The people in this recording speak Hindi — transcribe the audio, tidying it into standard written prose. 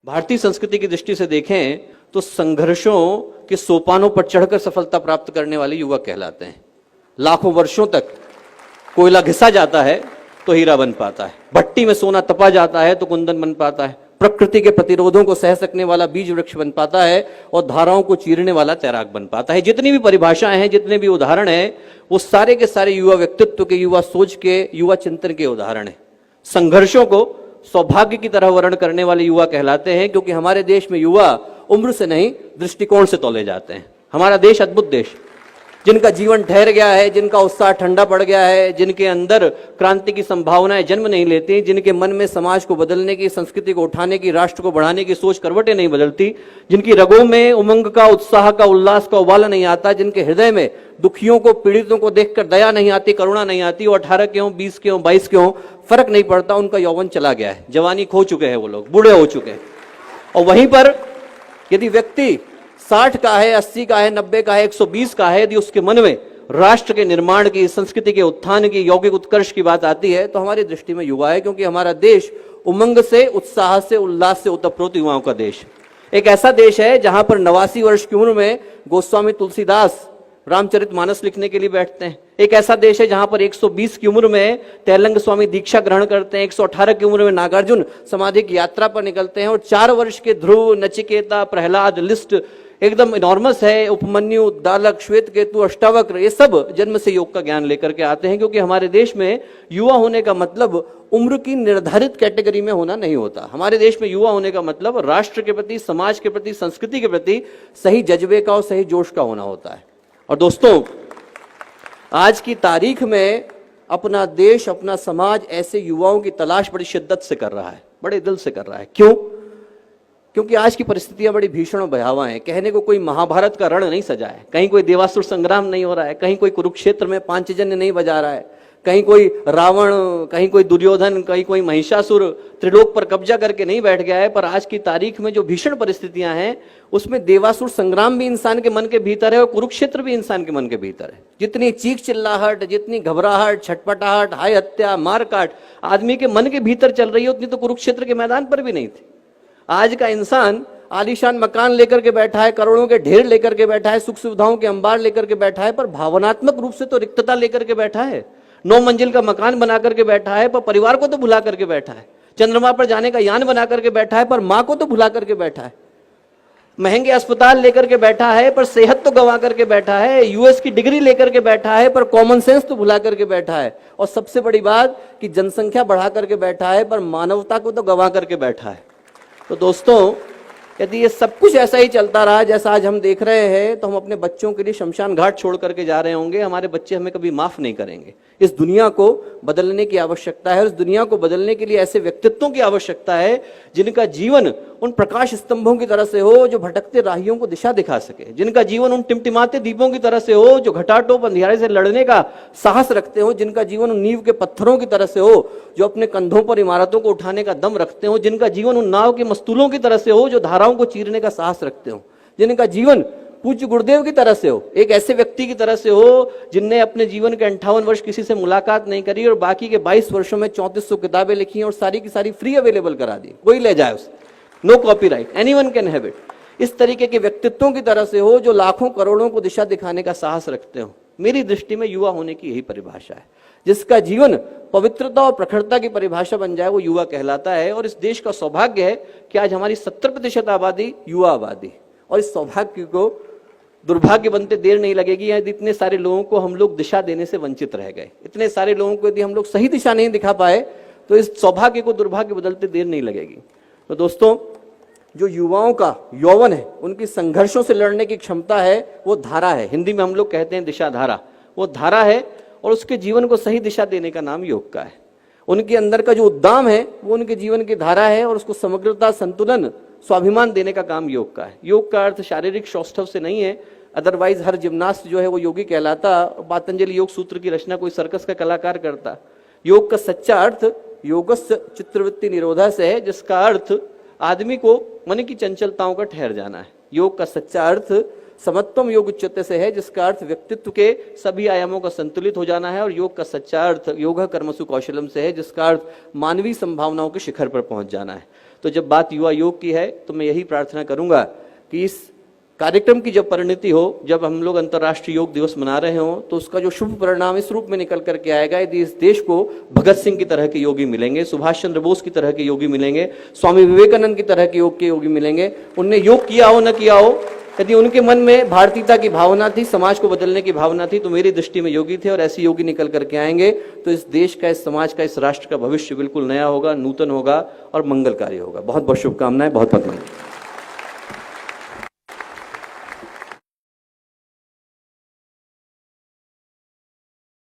भारतीय संस्कृति की दृष्टि से देखें तो संघर्षों के सोपानों पर चढ़कर सफलता प्राप्त करने वाले युवक कहलाते हैं। लाखों वर्षों तक कोयला घिसा जाता है तो हीरा बन पाता है, भट्टी में सोना तपा जाता है तो कुंदन बन पाता है, प्रकृति के प्रतिरोधों को सह सकने वाला बीज वृक्ष बन पाता है और धाराओं को चीरने वाला तैराक बन पाता है। जितनी भी परिभाषाएं हैं, जितने भी उदाहरण हैं, वो सारे के सारे युवा व्यक्तित्व के, युवा सोच के, युवा चिंतन के उदाहरण हैं। संघर्षों को सौभाग्य की तरह वर्ण करने वाले युवा कहलाते हैं, क्योंकि हमारे देश में युवा उम्र से नहीं दृष्टिकोण से तौले जाते हैं। हमारा देश अद्भुत देश, जिनका जीवन ठहर गया है, जिनका उत्साह ठंडा पड़ गया है, जिनके अंदर क्रांति की संभावनाएं जन्म नहीं लेती, जिनके मन में समाज को बदलने की, संस्कृति को उठाने की, राष्ट्र को बढ़ाने की सोच करवटें नहीं बदलती, जिनकी रगों में उमंग का, उत्साह का, उल्लास का उबाला नहीं आता, जिनके हृदय में दुखियों को, पीड़ितों को देखकर दया नहीं आती, करुणा नहीं आती, वो 18 के हों, 20 के हों, 22 के हों, फर्क नहीं पड़ता, उनका यौवन चला गया है, जवानी खो चुके हैं, वो लोग बूढ़े हो चुके हैं। और वहीं पर यदि व्यक्ति 60 का है, 80 का है, 90 का है, 120 का है, यदि उसके मन में राष्ट्र के निर्माण की, संस्कृति के उत्थान की, यौगिक उत्कर्ष की बात आती है, तो हमारी दृष्टि में युवा है, क्योंकि हमारा देश उमंग से, उत्साह से, उल्लास से ओतप्रोत युवाओं का देश। एक ऐसा देश है जहां पर 89 वर्ष की उम्र में गोस्वामी तुलसीदास रामचरितमानस लिखने के लिए बैठते हैं। एक ऐसा देश है जहां पर 120 की उम्र में तैलंग स्वामी दीक्षा ग्रहण करते हैं, 118 की उम्र में नागार्जुन समाधि की यात्रा पर निकलते हैं, और 4 वर्ष के ध्रुव, नचिकेता, प्रहलाद, लिस्ट एकदम इनॉर्मस है, उपमन्यु, दालक, श्वेतकेतु, अष्टावक्र, ये सब जन्म से योग का ज्ञान लेकर के आते हैं। क्योंकि हमारे देश में युवा होने का मतलब उम्र की निर्धारित कैटेगरी में होना नहीं होता। हमारे देश में युवा होने का मतलब राष्ट्र के प्रति, समाज के प्रति, संस्कृति के प्रति सही जज्बे का और सही जोश का होना होता है। और दोस्तों, आज की तारीख में अपना देश, अपना समाज ऐसे युवाओं की तलाश बड़ी शिद्दत से कर रहा है, बड़े दिल से कर रहा है। क्यों? क्योंकि आज की परिस्थितियां बड़ी भीषण और भयावह हैं। कहने को कोई महाभारत का रण नहीं सजा है, कहीं कोई देवासुर संग्राम नहीं हो रहा है, कहीं कोई कुरुक्षेत्र में पांचजन्य नहीं बजा रहा है, कहीं कोई रावण, कहीं कोई दुर्योधन, कहीं कोई महिषासुर त्रिलोक पर कब्जा करके नहीं बैठ गया है। पर आज की तारीख में जो भीषण परिस्थितियां हैं, उसमें देवासुर संग्राम भी इंसान के मन के भीतर है और कुरुक्षेत्र भी इंसान के मन के भीतर है। जितनी चीख चिल्लाहट, जितनी घबराहट, छटपटाहट, हाय हत्या, मारकाट आदमी के मन के भीतर चल रही है, उतनी तो कुरुक्षेत्र के मैदान पर भी नहीं थी। आज का इंसान आलीशान मकान लेकर के बैठा है, करोड़ों के ढेर लेकर के बैठा है, सुख सुविधाओं के अंबार लेकर के बैठा है, पर भावनात्मक रूप से तो रिक्तता लेकर के बैठा है। 9 मंजिल का मकान बना करके बैठा है, पर परिवार को तो भुला करके बैठा है। चंद्रमा पर जाने का यान बना करके बैठा है, पर मां को तो भुला करके बैठा है। महंगे अस्पताल लेकर के बैठा है, पर सेहत तो गंवा करके बैठा है। यूएस की डिग्री लेकर के बैठा है, पर कॉमन सेंस तो भुला करके बैठा है। और सबसे बड़ी बात कि जनसंख्या बढ़ा करके बैठा है, पर मानवता को तो गंवा करके बैठा है। तो दोस्तों, यदि ये सब कुछ ऐसा ही चलता रहा जैसा आज हम देख रहे हैं, तो हम अपने बच्चों के लिए शमशान घाट छोड़ करके जा रहे होंगे। हमारे बच्चे हमें कभी माफ नहीं करेंगे। इस दुनिया को बदलने की आवश्यकता है। इस दुनिया को बदलने के लिए ऐसे व्यक्तित्वों की आवश्यकता है जिनका जीवन उन प्रकाश स्तंभों की तरह से हो जो भटकते राहियों को दिशा दिखा सके, जिनका जीवन उन टिमटिमाते दीपों की तरह से हो जो घटाटोप अंधियारे से लड़ने का साहस रखते हो, जिनका जीवन उन नींव के पत्थरों की तरह से हो जो अपने कंधों पर इमारतों को उठाने का दम रखते हो, जिनका जीवन उन नाव के मस्तूलों की तरह से हो जो धाराओं को चीरने का साहस रखते हो, जिनका जीवन पूज्य गुरुदेव की तरह से हो, एक ऐसे व्यक्ति की तरह से हो जिनने अपने जीवन के 58 वर्ष किसी से मुलाकात नहीं करी और बाकी के 22 वर्षों में 3400 किताबें लिखी और सारी की सारी फ्री अवेलेबल करा दी, कोई ले जाए उसे, no copyright, anyone can have it. इस तरीके के व्यक्तित्वों की तरह से हो जो लाखों करोड़ों को दिशा दिखाने का साहस रखते हो। मेरी दृष्टि में युवा होने की यही परिभाषा है। जिसका जीवन पवित्रता और प्रखरता की परिभाषा बन जाए वो युवा कहलाता है। और इस देश का सौभाग्य है कि आज हमारी 70% आबादी युवा आबादी, और इस सौभाग्य को दुर्भाग्य बनते देर नहीं लगेगी। यदि इतने सारे लोगों को हम लोग दिशा देने से वंचित रह गए, इतने सारे लोगों को यदि हम लोग सही दिशा नहीं दिखा पाए, तो इस सौभाग्य को दुर्भाग्य बदलते देर नहीं लगेगी। तो दोस्तों, जो युवाओं का यौवन है, उनकी संघर्षों से लड़ने की क्षमता है, वो धारा है। हिंदी में हम लोग कहते हैं दिशा धारा, वो धारा है। और उसके जीवन को सही दिशा देने का नाम योग का है। उनके अंदर का जो उद्दाम है वो उनके जीवन की धारा है, और उसको समग्रता, संतुलन, स्वाभिमान देने का काम योग का है। योग का अर्थ शारीरिक सौष्ठव से नहीं है, अदरवाइज हर जिम्नास्ट जो है वो योगी कहलाता। पतंजलि योग सूत्र की रचना कोई सर्कस का कलाकार करता। योग का सच्चा अर्थ योगस्य चित्तवृत्ति निरोधा से है, जिसका अर्थ आदमी को मन की चंचलताओं का ठहर जाना है। योग का सच्चा अर्थ समत्वम योग उच्चते से है, जिसका अर्थ व्यक्तित्व के सभी आयामों का संतुलित हो जाना है। और योग का सच्चा अर्थ योग कर्मसु कौशलम से है, जिसका अर्थ मानवीय संभावनाओं के शिखर पर पहुंच जाना है। तो जब बात युवा योग की है तो मैं यही प्रार्थना करूंगा कि इस कार्यक्रम की जब परिणति हो, जब हम लोग अंतर्राष्ट्रीय योग दिवस मना रहे हो, तो उसका जो शुभ परिणाम इस रूप में निकल करके आएगा, यदि इस देश को भगत सिंह की तरह के योगी मिलेंगे, सुभाष चंद्र बोस की तरह के योगी मिलेंगे, स्वामी विवेकानंद की तरह के योगी मिलेंगे, उनने योग किया हो न किया हो, यदि उनके मन में भारतीयता की भावना थी, समाज को बदलने की भावना थी, तो मेरी दृष्टि में योगी थे, और ऐसे योगी निकल करके आएंगे तो इस देश का, इस समाज का, इस राष्ट्र का भविष्य बिल्कुल नया होगा, नूतन होगा और मंगलकारी होगा। बहुत बहुत शुभकामनाएं, बहुत बहुत मंगल।